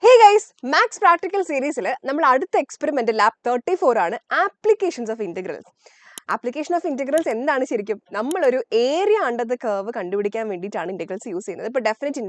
Hey guys, Max Practical series നമ്മൾ അടുത്ത experiment lab 34 ആണ് applications of integrals. Application of integrals എന്താണ് ശരിക്കും? നമ്മളൊരു ഏരിയ അണ്ടർ ദ കർവ് കണ്ടുപിടിക്കാൻ വേണ്ടിയിട്ടാണ് ഇന്റഗ്രൽസ് യൂസ് ചെയ്യുന്നത്. ഇപ്പോൾ definite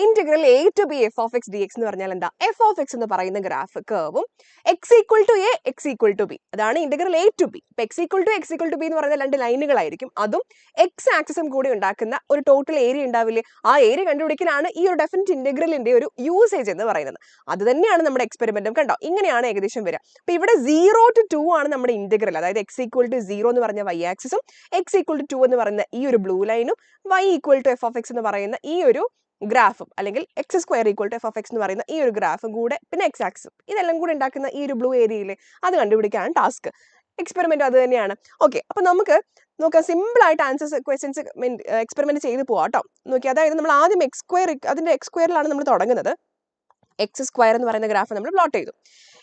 integral A to B F of X D X എന്ന് പറഞ്ഞാൽ എന്താ? എഫ് ഓഫ് എക്സ് എന്ന് പറയുന്ന ഗ്രാഫ് കർവും X equal to A X equal to B, അതാണ് ഇന്റഗ്രൽ എ ടു ബി. ഇപ്പൊ എക്സ് ഈക്വൽ ടു ബി എന്ന് പറയുന്ന രണ്ട് ലൈനുകളായിരിക്കും, അതും എക്സ് ആക്സിസും കൂടി ഉണ്ടാക്കുന്ന ഒരു ടോട്ടൽ ഏരിയ ഉണ്ടാവില്ലേ? ആ ഏരിയ കണ്ടുപിടിക്കലാണ് ഈ ഒരു ഡെഫിനിറ്റ് ഇന്റഗ്രലിന്റെ ഒരു യൂസേജ് എന്ന് പറയുന്നത്. അത് തന്നെയാണ് നമ്മുടെ എക്സ്പെരിമെന്റും. കണ്ടോ, ഇങ്ങനെയാണ് ഏകദേശം വരിക. അപ്പൊ ഇവിടെ 0 to 2 ആണ് നമ്മുടെ ഇന്റഗ്രൽ, അതായത് എക്സ് ഈക്വൽ ടു 0 എന്ന് പറഞ്ഞ വൈ ആക്സിസും എക്സ് ഈക്വൽ ടു 2 എന്ന് പറയുന്ന ഈ ഒരു ബ്ലൂ ലൈനും y equal to f of X എന്ന് പറയുന്ന ഈ ഒരു ഗ്രാഫും, അല്ലെങ്കിൽ x square equal to f of X എന്ന് പറയുന്ന ഈ ഒരു ഗ്രാഫും കൂടെ, പിന്നെ എക്സ് ആക്സിസും, ഇതെല്ലാം കൂടെ ഉണ്ടാക്കുന്ന ഈ ഒരു ബ്ലൂ ഏരിയയിൽ അത് കണ്ടുപിടിക്കാനാണ് ടാസ്ക്. എക്സ്പെരിമെന്റ് അത് തന്നെയാണ്. ഓക്കെ, അപ്പൊ നമുക്ക് നോക്കാം, സിമ്പിൾ ആയിട്ട് ആൻസേഴ്സ് ക്വസ്റ്റ്യൻസ് എക്സ്പെരിമെന്റ് ചെയ്ത് പോവാം കേട്ടോ. നോക്കി, അതായത് നമ്മൾ ആദ്യം എക്സ് സ്ക്വയർ, അതിന്റെ എക്സ് സ്ക്വയറിലാണ് നമ്മൾ തുടങ്ങുന്നത്. എക്സ് സ്ക്വയർ എന്ന് പറയുന്ന ഗ്രാഫ് നമ്മൾ പ്ലോട്ട് ചെയ്തു.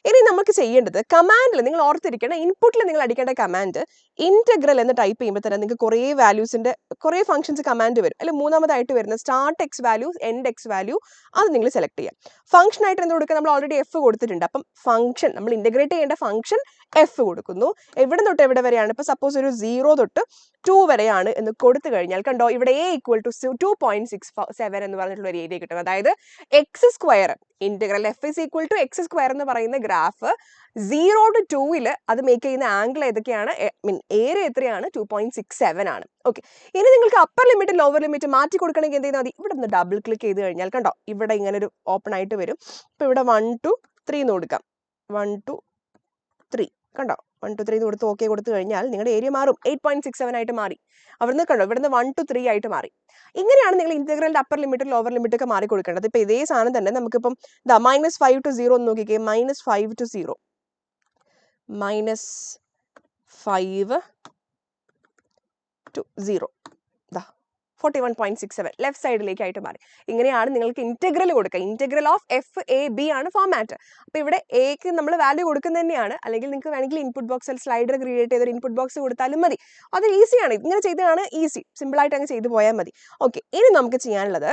ഇനി നമുക്ക് ചെയ്യേണ്ടത് കമാൻഡിൽ, നിങ്ങൾ ഓർത്തിരിക്കണം, ഇൻപുട്ടിൽ നിങ്ങൾ അടിക്കേണ്ട കമാൻഡ് ഇന്റഗ്രൽ എന്ന് ടൈപ്പ് ചെയ്യുമ്പോൾ തന്നെ നിങ്ങൾക്ക് കുറേ വാല്യൂസിന്റെ കുറേ ഫംഗ്ഷൻസ് കമാൻഡ് വരും. അല്ലെങ്കിൽ മൂന്നാമതായിട്ട് വരുന്ന start X value, end X value, അത് നിങ്ങൾ സെലക്ട് ചെയ്യാം. ഫംഗ്ഷൻ ആയിട്ട് എന്ത് കൊടുക്കുക? നമ്മൾ ഓൾറെഡി എഫ് കൊടുത്തിട്ടുണ്ട്. അപ്പം ഫംഗ്ഷൻ, നമ്മൾ ഇന്റഗ്രേറ്റ് ചെയ്യേണ്ട ഫംഗ്ഷൻ എഫ് കൊടുക്കുന്നു. എവിടെ തൊട്ട് എവിടെ വരെയാണ്? ഇപ്പൊ സപ്പോസ് ഒരു 0 തൊട്ട് 2 വരെയാണ് എന്ന് കൊടുത്തു കഴിഞ്ഞാൽ കണ്ടോ, ഇവിടെ എ ഈക്വൽ ടു 2.67 എന്ന് പറഞ്ഞിട്ടുള്ള ഒരു ഏരിയ കിട്ടും. അതായത് x square, integral f is equal to x square എന്ന് പറയുന്ന ഗ്രാഫ് 0 to 2 അത് മേക്ക് ചെയ്യുന്ന ആംഗിൾ ഏതൊക്കെയാണ്? ഏരിയ എത്രയാണ്? 2.67 ആണ്. ഓക്കെ, ഇനി നിങ്ങൾക്ക് അപ്പർ ലിമിറ്റ് ലോവർ ലിമിറ്റ് മാറ്റി കൊടുക്കണമെങ്കിൽ എന്ത് ചെയ്താൽ മതി? ഇവിടെ നിന്ന് ഡബിൾ ക്ലിക്ക് ചെയ്ത് കഴിഞ്ഞാൽ കണ്ടോ, ഇവിടെ ഇങ്ങനെ ഒരു ഓപ്പൺ ആയിട്ട് വരും. ഇപ്പൊ ഇവിടെ 1 to 3 എന്ന് കൊടുക്കാം. 1 to 3 കണ്ടോ, 1 to 3 എന്ന് കൊടുത്ത് ഓക്കെ കൊടുത്തു കഴിഞ്ഞാൽ നിങ്ങളുടെ ഏരിയ മാറും, 8.67 ആയിട്ട് മാറി. അവിടുന്ന് കണ്ടോ, ഇവിടുന്ന് 1 to 3 ആയിട്ട് മാറി. ഇങ്ങനെയാണ് നിങ്ങൾ ഇന്റഗ്രലിന്റെ അപ്പർ ലിമിറ്റും ലോവർ ലിമിറ്റ് ഒക്കെ മാറി കൊടുക്കേണ്ടത്. ഇപ്പൊ ഇതേ സാധനം തന്നെ നമുക്കിപ്പം -5 to 0 എന്ന് നോക്കിക്കേ. -5 to 0, -5 to 0, 41.67 ലെഫ്റ്റ് സൈഡിലേക്കായിട്ട് മാറി. ഇങ്ങനെയാണ് നിങ്ങൾക്ക് ഇന്റഗ്രൽ കൊടുക്കുക. Integral of F A B ആണ് ഫോമാറ്റ്. അപ്പൊ ഇവിടെ എക്ക് നമ്മൾ വാല്യൂ കൊടുക്കുന്നത് തന്നെയാണ്, അല്ലെങ്കിൽ നിങ്ങൾക്ക് വേണമെങ്കിൽ ഇൻപുട്ട് ബോക്സിൽ സ്ലൈഡർ ക്രിയേറ്റ് ചെയ്ത് ഒരു ഇൻപുട്ട് ബോക്സ് കൊടുത്താലും മതി. അത് ഈസിയാണ്, ഇങ്ങനെ ചെയ്തതാണ് ഈസി, സിമ്പിൾ ആയിട്ട് അങ്ങ് ചെയ്തു പോയാൽ മതി. ഓക്കെ, ഇനി നമുക്ക് ചെയ്യാനുള്ളത്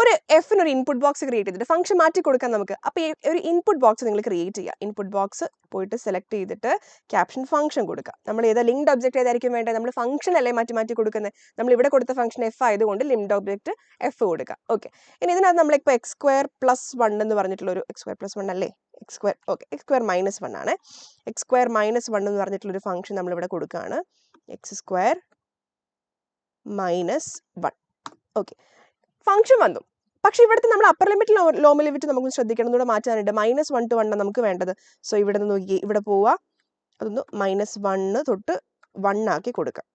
ഒരു എഫിന് ഒരു ഇൻപുട്ട് ബോക്സ് ക്രിയേറ്റ് ചെയ്തിട്ട് ഫംഗ്ഷൻ മാറ്റി കൊടുക്കാം നമുക്ക്. അപ്പോൾ ഈ ഒരു ഇൻപുട്ട് ബോക്സ് നിങ്ങൾ ക്രിയേറ്റ് ചെയ്യുക. ഇൻപുട്ട് ബോക്സ് പോയിട്ട് സെലക്ട് ചെയ്തിട്ട് ക്യാപ്ഷൻ ഫംഗ്ഷൻ കൊടുക്കുക. നമ്മൾ ഏതാ ലിങ്ക്ഡ് ഒബ്ജക്റ്റ് ഏതായിരിക്കും വേണ്ടത്? നമ്മൾ ഫംഗ്ഷൻ അല്ലേ മാറ്റി കൊടുക്കുന്നത്. നമ്മൾ ഇവിടെ കൊടുത്ത ഫംഗ്ഷൻ എഫ് ആയതുകൊണ്ട് ലിങ്ക്ഡ് ഒബ്ജക്റ്റ് എഫ് കൊടുക്കുക. ഓക്കെ, ഇനി ഇതിനകത്ത് നമ്മളിപ്പോൾ എക്സ് സ്ക്വയർ പ്ലസ് 1 എന്ന് പറഞ്ഞിട്ടുള്ള ഒരു എക്സ് സ്ക്വയർ പ്ലസ് 1 അല്ലേ, X square, okay, X square minus 1 ആണ്. എക്സ് സ്ക്വയർ മൈനസ് 1 എന്ന് പറഞ്ഞിട്ടുള്ള ഒരു ഫംഗ്ഷൻ നമ്മളിവിടെ കൊടുക്കുകയാണ്. X square minus 1. Okay, function വന്നു. പക്ഷെ ഇവിടുത്തെ നമ്മൾ അപ്പർ ലിമിറ്റ് ലോ ലിമിറ്റ് നമുക്ക് ശ്രദ്ധിക്കണം, കൂടെ മാറ്റാനുണ്ട്. -1 to 1 നമുക്ക് വേണ്ടത്. സോ ഇവിടെ നിന്ന് നോക്കി, ഇവിടെ പോവാ, അതൊന്ന് -1 തൊട്ട് 1 ആക്കി കൊടുക്കാം.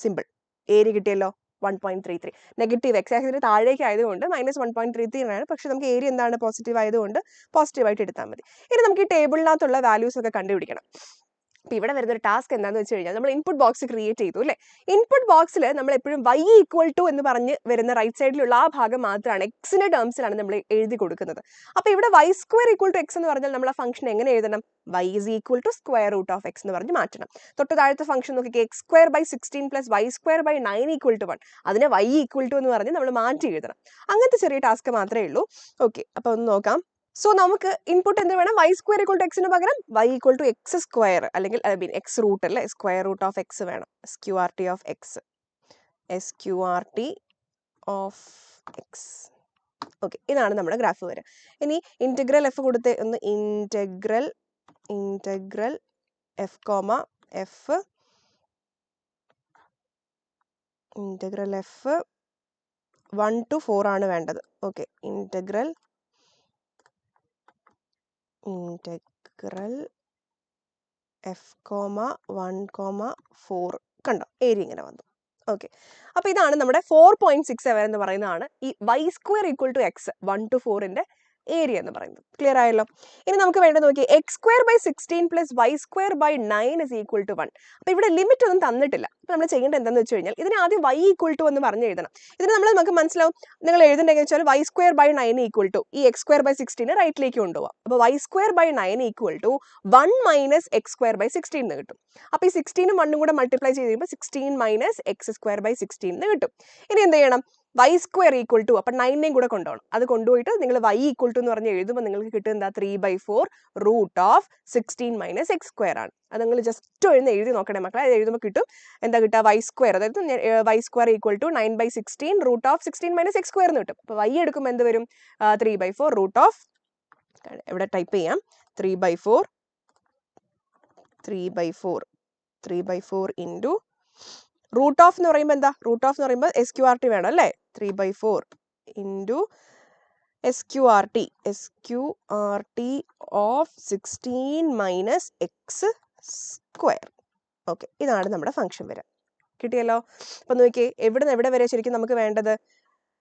സിമ്പിൾ, ഏരിയ കിട്ടിയല്ലോ, 1.33. നെഗറ്റീവ് എക്സ് ആക്സിസിന് താഴേക്ക് ആയതുകൊണ്ട് -1.33 ആണ്. പക്ഷെ നമുക്ക് ഏരിയ എന്താണ്? പോസിറ്റീവ് ആയതുകൊണ്ട് പോസിറ്റീവായിട്ട് എടുത്താൽ മതി. ഇനി നമുക്ക് ഈ ടേബിളിനകത്തുള്ള വാല്യൂസ് ഒക്കെ കണ്ടുപിടിക്കണം. അപ്പോൾ ഇവിടെ വരുന്ന ഒരു ടാസ്ക് എന്താണെന്ന് വെച്ച് കഴിഞ്ഞാൽ, നമ്മൾ ഇൻപുട്ട് ബോക്സ് ക്രിയേറ്റ് ചെയ്തു അല്ലേ. ഇൻപുട്ട് ബോക്സിൽ നമ്മൾ എപ്പോഴും y ഈക്വൽ ടു എന്ന് പറഞ്ഞ് വരുന്ന റൈറ്റ് സൈഡിലുള്ള ആ ഭാഗം മാത്രമാണ് എക്സിന്റെ ടേംസിലാണ് നമ്മൾ എഴുതി കൊടുക്കുന്നത്. അപ്പോൾ ഇവിടെ y square equal to x എന്ന് പറഞ്ഞാൽ നമ്മൾ ആ ഫംഗ്ഷൻ എങ്ങനെ എഴുതണം? y is equal to square root of X എന്ന് പറഞ്ഞ് മാറ്റണം. തൊട്ട് താഴത്തെ ഫംഗ്ഷൻ നോക്കി, x square by 16 plus y square by 9 equal to 1. അതിനെ y ഈക്വൽ ടു എന്ന് പറഞ്ഞ് നമ്മൾ മാറ്റി എഴുതണം. അങ്ങനത്തെ ചെറിയ ടാസ്ക് മാത്രമേ ഉള്ളൂ. ഓക്കെ, അപ്പോൾ ഒന്ന് നോക്കാം. സോ നമുക്ക് ഇൻപുട്ട് എന്ത് വേണം? y സ്ക്വയർ ഈക്വൽ ടു എക്സിന് പകരം y equal to x square, അല്ലെങ്കിൽ എക്സ് റൂട്ട് അല്ലേ, സ്ക്വയർ റൂട്ട് ഓഫ് എക്സ് വേണം. SQRT of x, SQRT of x. Okay, ഇതാണ് നമ്മുടെ ഗ്രാഫ് വരിക. ഇനി ഇന്റഗ്രൽ എഫ് കൊടുത്ത് ഒന്ന് integral f comma f, integral f 1 to 4 ആണ് വേണ്ടത്. ഓക്കെ, ഇന്റഗ്രൽ എഫ് കോമ 1, 4 കണ്ടോ, ഏരിയ ഇങ്ങനെ വന്നു. ഓക്കെ, അപ്പൊ ഇതാണ് നമ്മുടെ 4.67 എന്ന് പറയുന്നതാണ് ഈ y square equal to x 1 to 4 area എന്ന് പറയുന്നത്. ക്ലിയർ ആയല്ലോ. ഇനി നമുക്ക് വേണ്ടത് നോക്കി, x square by 16 plus y square by 9 is equal to 1. അപ്പൊ ഇവിടെ ലിമിറ്റ് ഒന്നും തന്നിട്ടില്ല. അപ്പൊ നമ്മൾ ചെയ്യേണ്ടത് എന്താണെന്ന് വെച്ച് കഴിഞ്ഞാൽ, ഇതിന് ആദ്യം y ഈക്വൽ ടു എന്ന് പറഞ്ഞ് എഴുതണം. ഇതിന് നമുക്ക് മനസ്സിലാവും, നിങ്ങൾ എഴുതുന്നുണ്ടെങ്കിൽ വെച്ചാൽ y square by 9 equal to ഈ എക്സ് സ്ക്വയർ ബൈ 16 റൈറ്റിലേക്ക് കൊണ്ടുപോകാം. അപ്പോൾ y square by 9 equal to 1 minus x square by 16 എന്ന് കിട്ടും. അപ്പോൾ ഈ 16 ഉം 1 കൂടെ മൾട്ടിപ്ലൈ ചെയ്ത് കഴിയുമ്പോൾ 16 മൈനസ് എക്സ് സ്ക്വയർ ബൈ 16 എന്ന് കിട്ടും. ഇനി എന്ത് ചെയ്യണം? വൈ സ്ക്വയർ ഈക്വൽ ടു, അപ്പം 9 കൂടെ കൊണ്ടുപോകണം. അത് കൊണ്ടുപോയിട്ട് നിങ്ങൾ y ഈക്വൽ ടു എന്ന് പറഞ്ഞ് എഴുതുമ്പോൾ നിങ്ങൾക്ക് കിട്ടുന്നത് എന്താ 3/4 root of 16 minus x square ആണ്. അത് നിങ്ങൾ ജസ്റ്റ് എഴുതി നോക്കണേ മക്കളെ. അത് എഴുതുമ്പോൾ കിട്ടും എന്താ കിട്ടുക, വൈ സ്ക്വയർ, അതായത് y square equal to 9/16 root of 16 minus x square എന്ന് കിട്ടും. അപ്പോൾ y എടുക്കുമ്പോൾ എന്ത് വരും, 3/4 റൂട്ട് ഓഫ്, ഇവിടെ ടൈപ്പ് ചെയ്യാം, 3/4 ഇൻറ്റു റൂട്ട് ഓഫ് എന്ന് പറയുമ്പോൾ എന്താ, റൂട്ട് ഓഫ് എന്ന് പറയുമ്പോൾ SQRT വേണം അല്ലേ, 3/4 into SQRT of 16 minus x square. Okay, ഇതാണ് നമ്മുടെ ഫംഗ്ഷൻ വരിക. കിട്ടിയല്ലോ. അപ്പം നോക്കിയേ, എവിടെ നിന്ന് എവിടെ വരെ ശരിക്കും നമുക്ക് വേണ്ടത്,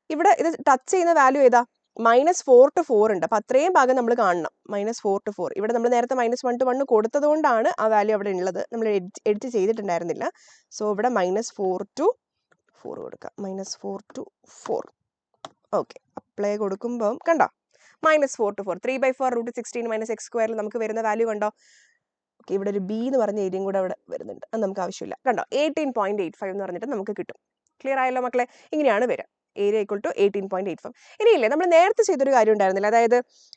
ഇവിടെ ഇത് ടച്ച് ചെയ്യുന്ന വാല്യൂ ഏതാ, -4 to 4 ഉണ്ട്. അപ്പം അത്രയും ഭാഗം നമ്മൾ കാണണം. -4 to 4, ഇവിടെ നമ്മൾ നേരത്തെ -1 to 1 കൊടുത്തത് കൊണ്ടാണ് ആ വാല്യൂ അവിടെ ഉള്ളത്, നമ്മൾ എഡിറ്റ് ചെയ്തിട്ടുണ്ടായിരുന്നില്ല. സോ ഇവിടെ -4 to 4 കൊടുക്കാം, -4 to 4. ഓക്കെ, അപ്ലൈ കൊടുക്കുമ്പം കണ്ടോ, -4 to 4, 3/4 റൂട്ട് 16 മൈനസ് എക്സ് സ്ക്വയറിൽ നമുക്ക് വരുന്ന വാല്യൂ കണ്ടോ. ഓക്കെ, ഇവിടെ ഒരു ബി എന്ന് പറഞ്ഞ ഏരിയയും കൂടെ അവിടെ വരുന്നുണ്ട്, അത് നമുക്ക് ആവശ്യമില്ല. കണ്ടോ, 18.85 എന്ന് പറഞ്ഞിട്ട് നമുക്ക് കിട്ടും. ക്ലിയർ ആയല്ലോ മക്കളെ. ഇങ്ങനെയാണ് വരിക, ഏരിയ ഈക്വൽ ടു 18.85. ഇനിയില്ലേ, നമ്മൾ നേരത്തെ ചെയ്തൊരു കാര്യം ഉണ്ടായിരുന്നില്ല, അതായത്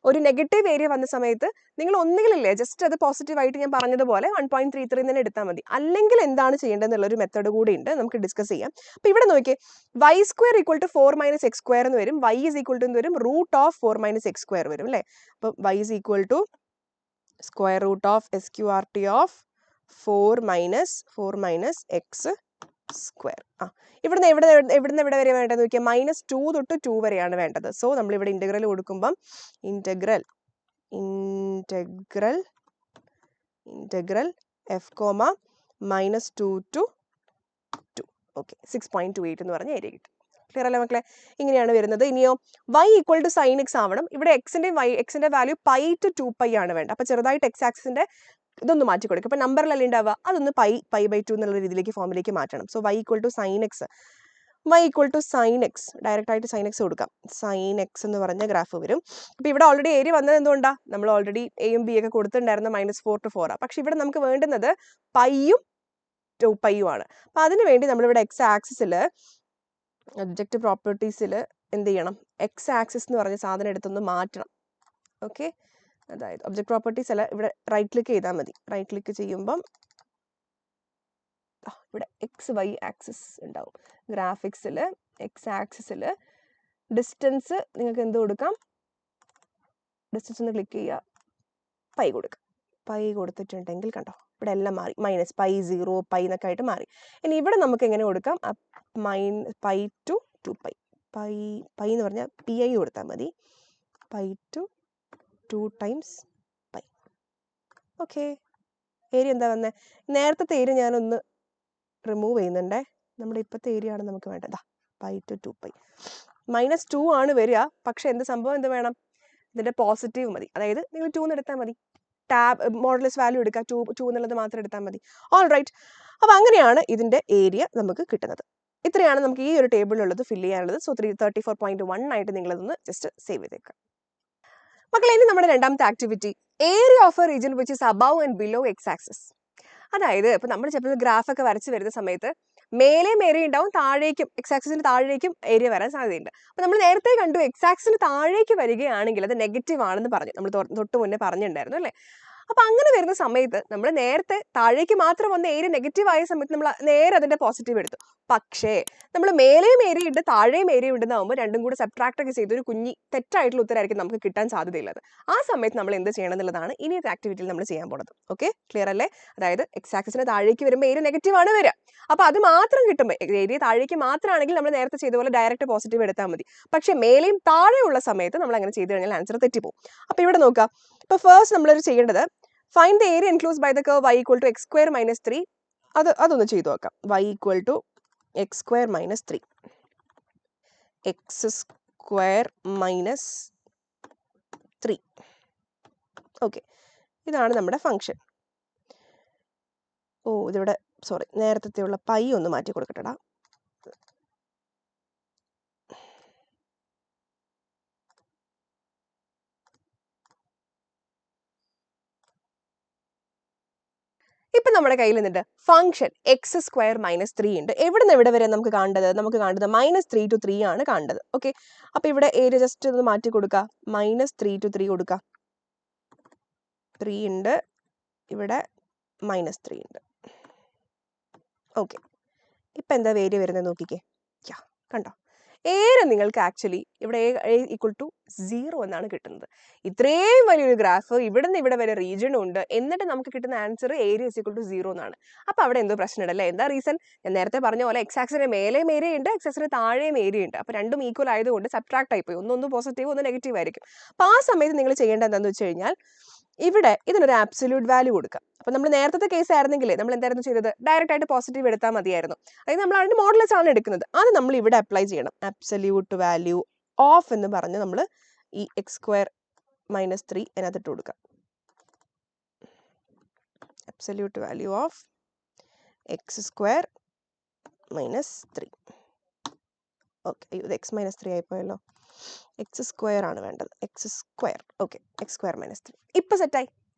ഒരു നെഗറ്റീവ് ഏരിയ വന്ന സമയത്ത് നിങ്ങൾ ഒന്നുകിലില്ലേ ജസ്റ്റ് അത് പോസിറ്റീവായിട്ട് ഞാൻ പറഞ്ഞതുപോലെ 1.33 തന്നെ എടുത്താൽ മതി, അല്ലെങ്കിൽ എന്താണ് ചെയ്യേണ്ടതെന്നുള്ളൊരു മെത്തേഡ് കൂടി ഉണ്ട്, നമുക്ക് ഡിസ്കസ് ചെയ്യാം. അപ്പോൾ ഇവിടെ നോക്കിയേ, y square equal to 4 minus x square എന്ന് വരും, വൈ ഇസ് ഈക്വൽ ടു എന്ന് വരും root of 4 minus x square വരും അല്ലേ. അപ്പോൾ y is equal to square root of SQRT of 4 minus x square. ഇവിടുന്ന് എവിടെ വരെ വേണ്ടത് നോക്കിയാൽ -2 തൊട്ട് 2 വരെയാണ് വേണ്ടത്. സോ നമ്മൾ ഇവിടെ ഇന്റഗ്രൽ കൊടുക്കുമ്പം ഇന്റഗ്രൽ f, -2 to 2. ഓക്കെ, 6.28 എന്ന് പറഞ്ഞ ഏരിയ കിട്ടും. ക്ലിയർ അല്ലേ മക്കളെ. ഇങ്ങനെയാണ് വരുന്നത്. ഇനിയോ y equal to sine x ആവണം. ഇവിടെ എക്സിന്റെ വാല്യൂ π to 2π ആണ് വേണ്ട. അപ്പൊ ചെറുതായിട്ട് എക്സ് ആക്സിന്റെ ഇതൊന്ന് മാറ്റി കൊടുക്കും. ഇപ്പൊ നമ്പറിലല്ല ഉണ്ടാവുക, അതൊന്ന് π/2 എന്നുള്ള രീതിയിലേക്ക് ഫോമിലേക്ക് മാറ്റണം. So y equal to sine x, direct ആയിട്ട് സൈൻ എക്സ് കൊടുക്കാം. സൈൻ എക്സ് എന്ന് പറഞ്ഞ ഗ്രാഫ് വരും. അപ്പൊ ഇവിടെ ഓൾറെഡി ഏരിയ വന്നത് എന്തുകൊണ്ടാ, നമ്മൾ ഓൾറെഡി എയും ബി ഒക്കെ കൊടുത്തിട്ടുണ്ടായിരുന്ന -4 to 4 പക്ഷെ ഇവിടെ നമുക്ക് വേണ്ടുന്നത് പൈയും 2πയും ആണ്. അപ്പൊ അതിനു വേണ്ടി നമ്മളിവിടെ എക്സ് ആക്സിസിൽ ഒബ്ജക്റ്റ് പ്രോപ്പർട്ടീസിൽ എന്ത് ചെയ്യണം, എക്സ് ആക്സിസ് എന്ന് പറഞ്ഞ സാധനം എടുത്തൊന്ന് മാറ്റണം. ഓക്കെ, അതായത് ഒബ്ജക്റ്റ് പ്രോപ്പർട്ടീസ് അല്ല, ഇവിടെ റൈറ്റ് ക്ലിക്ക് ചെയ്താൽ മതി. റൈറ്റ് ക്ലിക്ക് ചെയ്യുമ്പം ഇവിടെ XY ആക്സിസ് ഉണ്ടാവും. ഗ്രാഫിക്സിൽ എക്സ് ആക്സിസിൽ ഡിസ്റ്റൻസ് നിങ്ങൾക്ക് എന്ത് കൊടുക്കാം, ഡിസ്റ്റൻസ് ഒന്ന് ക്ലിക്ക് ചെയ്യുക, പൈ കൊടുക്കുക. പൈ കൊടുത്തിട്ടുണ്ടെങ്കിൽ കണ്ടോ, ഇവിടെ എല്ലാം മാറി, -π0 π എന്നൊക്കെ ആയിട്ട് മാറി. ഇനി ഇവിടെ നമുക്ക് എങ്ങനെ കൊടുക്കാം, π to 2π, പൈ എന്ന് പറഞ്ഞാൽ PI കൊടുത്താൽ മതി, π to 2 times π. ഓക്കെ, ഏരിയ എന്താ വന്നത്, നേരത്തെ ഏരിയ ഞാനൊന്ന് റിമൂവ് ചെയ്യുന്നുണ്ടേ, നമ്മുടെ ഇപ്പോഴത്തെ ഏരിയ ആണ് നമുക്ക് വേണ്ടത്. π to 2π, -2 ആണ് വരിക, പക്ഷെ എന്ത് സംഭവം എന്ത് വേണം, ഇതിന്റെ പോസിറ്റീവ് മതി, അതായത് നിങ്ങൾ 2 എടുത്താൽ മതി, ടാബ് മോഡുലസ് വാല്യൂ എടുക്കുക, 2 എന്നുള്ളത് മാത്രം എടുത്താൽ മതി. All right. അപ്പോൾ അങ്ങനെയാണ് ഇതിന്റെ ഏരിയ നമുക്ക് കിട്ടുന്നത്. ഇത്രയാണ് നമുക്ക് ഈ ഒരു ടേബിളിലുള്ളത് ഫില്ല് ചെയ്യാനുള്ളത്. സോ 34.1 ആയിട്ട് നിങ്ങളതൊന്ന് ജസ്റ്റ് സേവ് ചെയ്തേക്കാം മക്കളെ. ഇനി നമ്മുടെ രണ്ടാമത്തെ activity, area of A region which is above and below X axis. അതായത് ഇപ്പൊ നമ്മൾ ചിലപ്പോൾ ഗ്രാഫ് ഒക്കെ വരച്ച് വരുന്ന സമയത്ത് മേലെയും ഏരിയ ഉണ്ടാവും, താഴേക്കും എക്സ് ആക്സിന് താഴേക്കും ഏരിയ വരാൻ സാധ്യതയുണ്ട്. അപ്പൊ നമ്മൾ നേരത്തെ കണ്ടു എക്സ് ആക്സിന് താഴേക്ക് വരികയാണെങ്കിൽ അത് നെഗറ്റീവ് ആണെന്ന് പറഞ്ഞു, നമ്മൾ തൊട്ട് മുന്നേ പറഞ്ഞിട്ടുണ്ടായിരുന്നു അല്ലേ. അപ്പൊ അങ്ങനെ വരുന്ന സമയത്ത് നമ്മൾ നേരത്തെ താഴേക്ക് മാത്രം വന്ന ഏരിയ നെഗറ്റീവ് ആയ സമയത്ത് നമ്മൾ നേരെ അതിന്റെ പോസിറ്റീവ് എടുത്തു. പക്ഷേ നമ്മൾ മേലെയും ഏരിയ ഉണ്ട് താഴെയും ഏരിയ ഉണ്ടെന്നാകുമ്പോൾ രണ്ടും കൂടെ സബ്ട്രാക്ട് ഒക്കെ ചെയ്ത് ഒരു കുഞ്ഞി തെറ്റായിട്ടുള്ള ഉത്തരമായിരിക്കും നമുക്ക് കിട്ടാൻ സാധ്യതയുള്ളത്. ആ സമയത്ത് നമ്മൾ എന്ത് ചെയ്യണം എന്നുള്ളതാണ് ഇനിയൊരു ആക്ടിവിറ്റിയിൽ നമ്മൾ ചെയ്യാൻ പോകുന്നത്. ഓക്കെ, ക്ലിയർ അല്ലേ. അതായത് എക്സ് ആക്സിന് താഴേക്ക് വരുമ്പോൾ ഏരിയ നെഗറ്റീവ് ആണ് വരിക. അപ്പൊ അത് മാത്രം കിട്ടുമ്പോൾ ഏരിയ താഴേക്ക് മാത്രമാണെങ്കിൽ നമ്മൾ നേരത്തെ ചെയ്ത പോലെ ഡയറക്റ്റ് പോസിറ്റീവ് എടുത്താൽ മതി. പക്ഷെ മേലെയും താഴെയുള്ള സമയത്ത് നമ്മൾ അങ്ങനെ ചെയ്ത് കഴിഞ്ഞാൽ ആൻസർ തെറ്റിപ്പോകും. അപ്പൊ ഇവിടെ നോക്കാം, ഇപ്പൊ ഫസ്റ്റ് നമ്മളൊരു ചെയ്യേണ്ടത് find the area enclosed by the curve y equal to x² - 3. അതൊന്ന് ചെയ്തു നോക്കാം. y equal to x² - 3, x² - 3. Okay, ഇതാണ് നമ്മുടെ ഫംഗ്ഷൻ. ഓ, ഇതിവിടെ സോറി, നേരത്തെ ഉള്ള പൈ ഒന്ന് മാറ്റി കൊടുക്കട്ടെടാ. ഇപ്പം നമ്മുടെ കയ്യിൽ നിന്നിട്ട് ഫംഗ്ഷൻ എക്സ് സ്ക്വയർ മൈനസ് 3 ഉണ്ട്. എവിടെ നിന്ന് എവിടെ വരെ നമുക്ക് കാണേണ്ടത് -3 to 3 ആണ് കാണേണ്ടത്. ഓക്കെ, അപ്പൊ ഇവിടെ ഏരിയ ജസ്റ്റ് ഒന്ന് മാറ്റി കൊടുക്കുക, -3 to 3 കൊടുക്കുക. 3 ഉണ്ട്, ഇവിടെ -3 ഉണ്ട്. ഓക്കെ, ഇപ്പൊ എന്താ ഏരിയ വരുന്നത് നോക്കിക്കേ. കണ്ടോ, ഏരിയ നിങ്ങൾക്ക് ആക്ച്വലി ഇവിടെ ഈക്വൽ ടു 0 എന്നാണ് കിട്ടുന്നത്. ഇത്രയും വലിയൊരു ഗ്രാഫ്, ഇവിടെ നിന്ന് ഇവിടെ വരെ റീജിയൻ ഉണ്ട്, എന്നിട്ട് നമുക്ക് കിട്ടുന്ന ആൻസർ ഏരിയ ഈക്വൽ ടു 0 എന്നാണ്. അപ്പൊ അവിടെ എന്തോ പ്രശ്നമുണ്ടല്ലേ? എന്താ റീസൺ? ഞാൻ നേരത്തെ പറഞ്ഞ പോലെ എക്സ് ആക്സിന് മേലെയും ഏരിയ ഉണ്ട്, എക്സ് ആക്സിന് താഴെയും ഏരിയ ഉണ്ട്. അപ്പൊ രണ്ടും ഈക്വൽ ആയതുകൊണ്ട് സബ്ട്രാക്ട് ആയിപ്പോയി, ഒന്ന് പോസിറ്റീവ് ഒന്ന് നെഗറ്റീവ് ആയിരിക്കും. അപ്പൊ ആ സമയത്ത് നിങ്ങൾ ചെയ്യേണ്ടത് എന്താണെന്ന് വെച്ച് കഴിഞ്ഞാൽ ഇവിടെ ഇതിനൊരു ആബ്സല്യൂട്ട് വാല്യൂ കൊടുക്കാം. അപ്പൊ നമ്മൾ നേരത്തെ കേസ് ആയിരുന്നെങ്കിൽ നമ്മൾ എന്തായിരുന്നു ചെയ്തത്? ഡയറക്റ്റ് ആയിട്ട് പോസിറ്റീവ് എടുത്താൽ മതിയായിരുന്നു. അതായത് നമ്മൾ അതിന്റെ മോഡൽസ് ആണ് എടുക്കുന്നത്, അത് നമ്മൾ ഇവിടെ അപ്ലൈ ചെയ്യണം. ആബ്സല്യൂട്ട് വാല്യൂ ഓഫ് എന്ന് പറഞ്ഞ് നമ്മൾ ഈ x² - 3 അതിനകത്തിട്ട് കൊടുക്കാം. Absolute value of x² - 3. Okay, ഇത് x - 3 ആയിപ്പോയല്ലോ. x² ആണ് വേണ്ടത്, x². Okay, x² - 3. ഇപ്പൊ സെറ്റായി.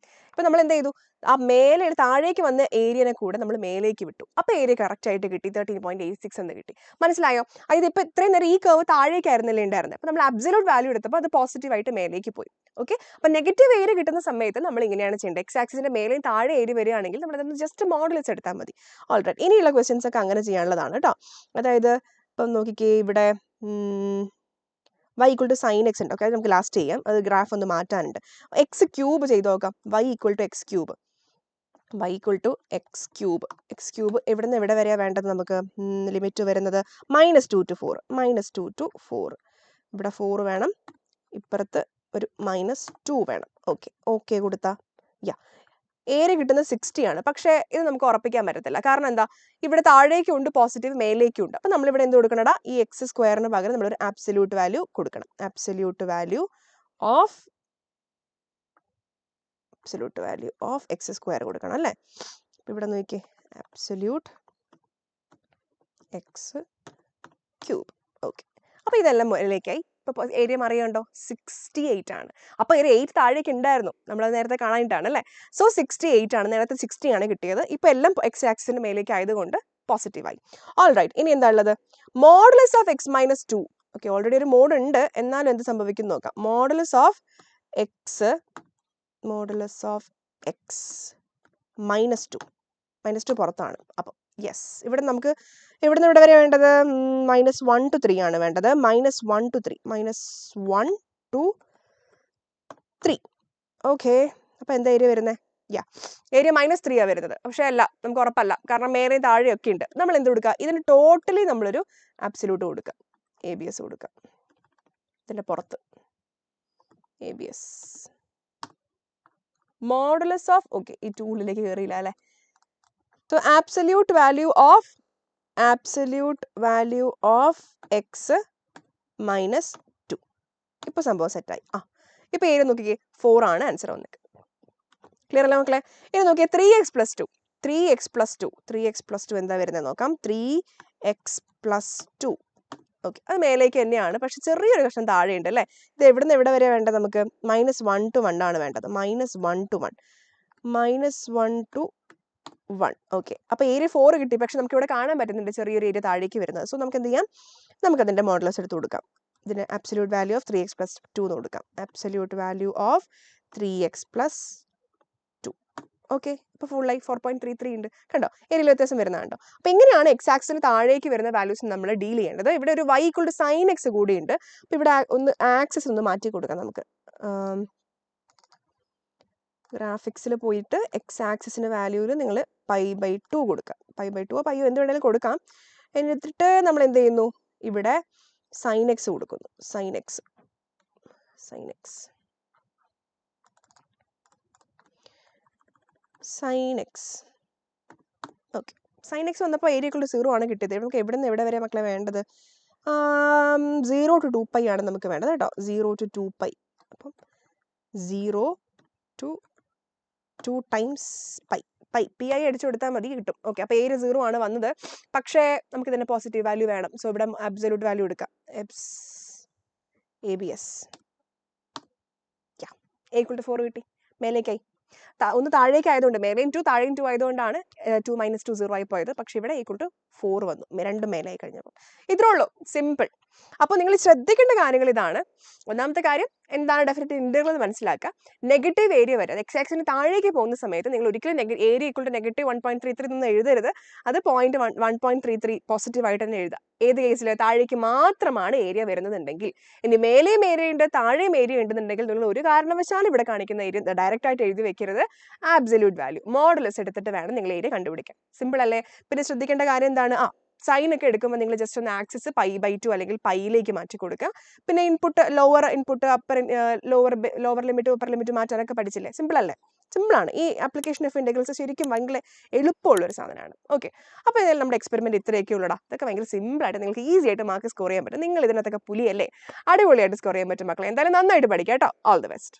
ഇപ്പൊ നമ്മൾ എന്ത് ചെയ്തു? ആ മേലെ താഴേക്ക് വന്ന ഏരിയനെ കൂടെ നമ്മൾ മേലേക്ക് വിട്ടു. അപ്പൊ ഏരിയ കറക്റ്റ് ആയിട്ട് കിട്ടി, 13.86 എന്ന് കിട്ടി. മനസ്സിലായോ? അതായത് ഇപ്പൊ ഇത്രയും നേരം ഈ കർവ് താഴേക്കായിരുന്നല്ലേ ഉണ്ടായിരുന്നത്. അപ്പൊ നമ്മൾ അബ്സല്യൂട്ട് വാല്യൂ എടുത്തപ്പോൾ അത് പോസിറ്റീവ് ആയിട്ട് മേലേക്ക് പോയി. ഓക്കെ, അപ്പൊ നെഗറ്റീവ് ഏരിയ കിട്ടുന്ന സമയത്ത് നമ്മൾ ഇങ്ങനെയാണ് ചെയ്യേണ്ടത്. എക്സ് ആക്സിന്റെ മേലെയും താഴെ ഏരിയ വരികയാണെങ്കിൽ നമ്മൾ അതൊന്ന് ജസ്റ്റ് മോഡൽസ് എടുത്താൽ മതി. ഓൾറൈറ്റ്, ഇനിയുള്ള ക്വസ്റ്റ്യൻസ് ഒക്കെ അങ്ങനെ ചെയ്യാനുള്ളതാണ് കേട്ടോ. അതായത് ഇപ്പം നോക്കിക്കേ, ഇവിടെ y = sin x ഉണ്ട്. ഓക്കെ, അത് നമുക്ക് ലാസ്റ്റ് ചെയ്യാം, അത് ഗ്രാഫ് ഒന്ന് മാറ്റാനുണ്ട്. x³ ചെയ്ത് നോക്കാം. y = x³. y = x³. എവിടെ നിന്ന് എവിടെ വരെയാണ് വേണ്ടത് നമുക്ക്? ലിമിറ്റ് വരുന്നത് -2 to 4. -2 to 4. ഇവിടെ 4 വേണം, ഇപ്പുറത്ത് ഒരു -2 വേണം. ഓക്കെ, ഓക്കെ കൊടുത്താ ഏരിയ കിട്ടുന്നത് 60 ആണ്. പക്ഷേ ഇത് നമുക്ക് ഉറപ്പിക്കാൻ പറ്റത്തില്ല. കാരണം എന്താ? ഇവിടെ താഴേക്കും ഉണ്ട് പോസിറ്റീവ്, മേലേക്കും ഉണ്ട്. അപ്പൊ നമ്മളിവിടെ എന്ത് കൊടുക്കണടാ? ഈ x² പകരം നമ്മളൊരു ആബ്സല്യൂട്ട് വാല്യൂ കൊടുക്കണം. ആബ്സല്യൂട്ട് വാല്യൂ ഓഫ് x² കൊടുക്കണം അല്ലേ? ഇവിടെ നോക്കിയേ, ആബ്സല്യൂട്ട് x³. ഓക്കെ, അപ്പൊ ഇതെല്ലാം മുകളിലേക്കായി. ഇപ്പൊ ഏരിയ അറിയാണ്ടോ? 68 ആണ്. അപ്പൊ ഒരു 8 താഴേക്ക് ഉണ്ടായിരുന്നു, നമ്മളത് നേരത്തെ കാണാനിട്ടാണ് അല്ലേ? സോ 68 ആണ്, നേരത്തെ 60 ആണ് കിട്ടിയത്. ഇപ്പൊ എല്ലാം എക്സ് ആക്സിന്റെ മേലേക്ക് ആയതുകൊണ്ട് പോസിറ്റീവായി. ഓൾ റൈറ്റ്, ഇനി എന്താ ഉള്ളത്? Modulus of x - 2. Okay, already ഒരു മോഡ് ഉണ്ട്, എന്നാലും എന്ത് സംഭവിക്കും നോക്കാം. മോഡുലസ് ഓഫ് x -2 പുറത്താണ്. അപ്പം യെസ്, ഇവിടെ നമുക്ക് ഇവിടെ നിന്ന് ഇവിടെ വരെ വേണ്ടത് -1 to 3 ആണ് വേണ്ടത്. -1 to 3. ഓക്കെ, അപ്പൊ എന്താ ഏരിയ വരുന്നത്? ഏരിയ -3 ആണ് വരുന്നത്. പക്ഷെ അല്ല, നമുക്ക് ഉറപ്പല്ല, കാരണം മേലെ താഴെയൊക്കെ ഉണ്ട്. നമ്മൾ എന്ത് കൊടുക്കുക? ഇതിന് ടോട്ടലി നമ്മളൊരു ആബ്സല്യൂട്ട് കൊടുക്കുക, ABS കൊടുക്കുക. ഇതിന്റെ പുറത്ത് ABS മോഡുലസ് ഓഫ്, ഓക്കെ ഈ ടൂളിലേക്ക് കയറിയില്ല അല്ലെ. So absolute value of x - 2. ഇപ്പൊ സംഭവം സെറ്റായി. ഇപ്പൊ ഏരിയ നോക്കിക്കേ, 4 ആണ് ആൻസർ വന്നത്. ക്ലിയർ അല്ല മക്കളെ? ഇനി നോക്കിയേ, 3x + 2 എന്താ വരുന്നത് നോക്കാം. 3x + 2. ഓക്കെ, അത് മേലേക്ക് തന്നെയാണ്, പക്ഷെ ചെറിയൊരു കഷ്ണം താഴെയുണ്ട് അല്ലേ? ഇത് എവിടെ നിന്ന് എവിടെ വരെ വേണ്ടത് നമുക്ക്? -1 to 1 ആണ് വേണ്ടത്. -1 to 1. ഓക്കെ, അപ്പൊ ഏരിയ 4 കിട്ടി, പക്ഷെ നമുക്ക് ഇവിടെ കാണാൻ പറ്റുന്നുണ്ട് ചെറിയൊരു ഏരിയ താഴേക്ക് വരുന്നത്. സോ നമുക്ക് എന്ത് ചെയ്യാം? നമുക്ക് അതിന്റെ മോഡൽസ് എടുത്ത് കൊടുക്കാം. ഇതിന് ആബ്സല്യൂട്ട് വാല്യൂ ഓഫ് 3x + 2 എന്ന് കൊടുക്കാം. Absolute value of 3x + 2. Okay, ഇപ്പൊ ഫുള്ളായി 4.33 ഉണ്ട്. കണ്ടോ, ഏരിയയിൽ വ്യത്യാസം വരുന്നുണ്ടോ? അപ്പൊ ഇങ്ങനെയാണ് എക്സ് ആക്സിന് താഴേക്ക് വരുന്ന വാല്യൂസ് നമ്മൾ ഡീൽ ചെയ്യേണ്ടത്. ഇവിടെ ഒരു y = sin x കൂടി ഉണ്ട്. അപ്പൊ ഇവിടെ ഒന്ന് ആക്സിസ് ഒന്ന് മാറ്റി കൊടുക്കാം നമുക്ക്. ഗ്രാഫിക്സിൽ പോയിട്ട് എക്സ് ആക്സിസിന് വാല്യൂവിൽ നിങ്ങൾ π/2 കൊടുക്കുക. π/2 π എന്ത് വേണമെങ്കിലും കൊടുക്കാം. എന്നിട്ട് നമ്മൾ എന്ത് ചെയ്യുന്നു? ഇവിടെ sin x കൊടുക്കുന്നു. sin x. Okay, sin x വന്നപ്പോൾ ഏരിയ = 0 ആണ് കിട്ടിയത്. നമുക്ക് എവിടെ നിന്ന് എവിടെ വരെ മക്കളെ വേണ്ടത്? 0 to 2π ആണ് നമുക്ക് വേണ്ടത് കേട്ടോ. 0 to 2π. അപ്പം 0 to 2 times π അടിച്ചു കൊടുത്താൽ മതി, കിട്ടും. ഓക്കെ, അപ്പൊ ഏരിയ 0 ആണ് വന്നത്. പക്ഷേ നമുക്ക് ഇതിന്റെ പോസിറ്റീവ് വാല്യൂ വേണം. സോ ഇവിടെ അബ്സല്യൂട്ട് വാല്യൂ എടുക്കാം. ABS. A = 4 കിട്ടി, മേലേക്കായി. ഒന്ന് താഴേക്ക് ആയതുകൊണ്ട് മേലെയും 2 താഴെയും 2 ആയതുകൊണ്ടാണ് 2 - 2 0 ആയി പോയത്. പക്ഷെ ഇവിടെ ഈക്വൽ ടു 4 വന്നു, രണ്ടും മേലായി കഴിഞ്ഞപ്പോൾ. ഇത്രേ ഉള്ളൂ, സിമ്പിൾ. അപ്പോൾ നിങ്ങൾ ശ്രദ്ധിക്കേണ്ട കാര്യങ്ങൾ ഇതാണ്. ഒന്നാമത്തെ കാര്യം എന്താണ് ഡെഫിനറ്റ് ഇന്റഗ്രൽ എന്ന് മനസ്സിലാക്കുക. നെഗറ്റീവ് ഏരിയ വരെ എക്സ് ആക്സിന് താഴേക്ക് പോകുന്ന സമയത്ത് നിങ്ങൾ ഒരിക്കലും ഏരിയ ഈക്വൽ ടു -1.33 എന്ന് എഴുതരുത്. അത് 1.33 പോസിറ്റീവ് ആയിട്ട് തന്നെ എഴുതുക. ഏത് കേസിൽ താഴേക്ക് മാത്രമാണ് ഏരിയ വരുന്നതെങ്കിൽ. ഇനി മേലെയും ഏരിയ ഉണ്ട് താഴെയും ഏരിയ ഉണ്ടെന്നുണ്ടെങ്കിൽ നിങ്ങൾ ഒരു കാരണവശാലും ഇവിടെ കാണിക്കുന്ന ഏരിയ ഡയറക്റ്റ് ആയിട്ട് എഴുതി വെക്കരുത്. ആബ്സല്യൂട്ട് വാല്യൂ മോഡുലസ് എടുത്തിട്ട് വേണം നിങ്ങൾ ഏരിയ കണ്ടുപിടിക്കാൻ. സിമ്പിൾ അല്ലേ? പിന്നെ ശ്രദ്ധിക്കേണ്ട കാര്യം എന്താണ്? സൈൻ ഒക്കെ എടുക്കുമ്പോൾ നിങ്ങൾ ജസ്റ്റ് ഒന്ന് ആക്സിസ് π/2 അല്ലെങ്കിൽ പൈയിലേക്ക് മാറ്റി കൊടുക്കുക. പിന്നെ input lower input lower limit upper limit മാറ്റാനൊക്കെ പഠിച്ചില്ലേ? സിമ്പിൾ അല്ലേ? സിമ്പിളാണ്. ഈ ആപ്ലിക്കേഷൻ ഓഫ് ഇന്റഗ്രൽസ് ശരിക്കും ഭയങ്കര എളുപ്പമുള്ളൊരു സാധനമാണ്. ഓക്കെ, അപ്പോൾ ഇതിൽ നമ്മുടെ എക്സ്പെരിമെന്റ് ഇത്രയൊക്കെ ഉള്ളടാ. ഇതൊക്കെ ഭയങ്കര സിമ്പിളായിട്ട് നിങ്ങൾക്ക് ഈസി ആയിട്ട് മാർക്ക് സ്കോർ ചെയ്യാൻ പറ്റും. നിങ്ങൾ ഇതിനകത്തൊക്കെ പുലിയല്ലേ, അടിപൊളിയായിട്ട് സ്കോർ ചെയ്യാൻ പറ്റും മക്കളെ. എന്തായാലും നന്നായിട്ട് പഠിക്കാം കേട്ടോ. All the best.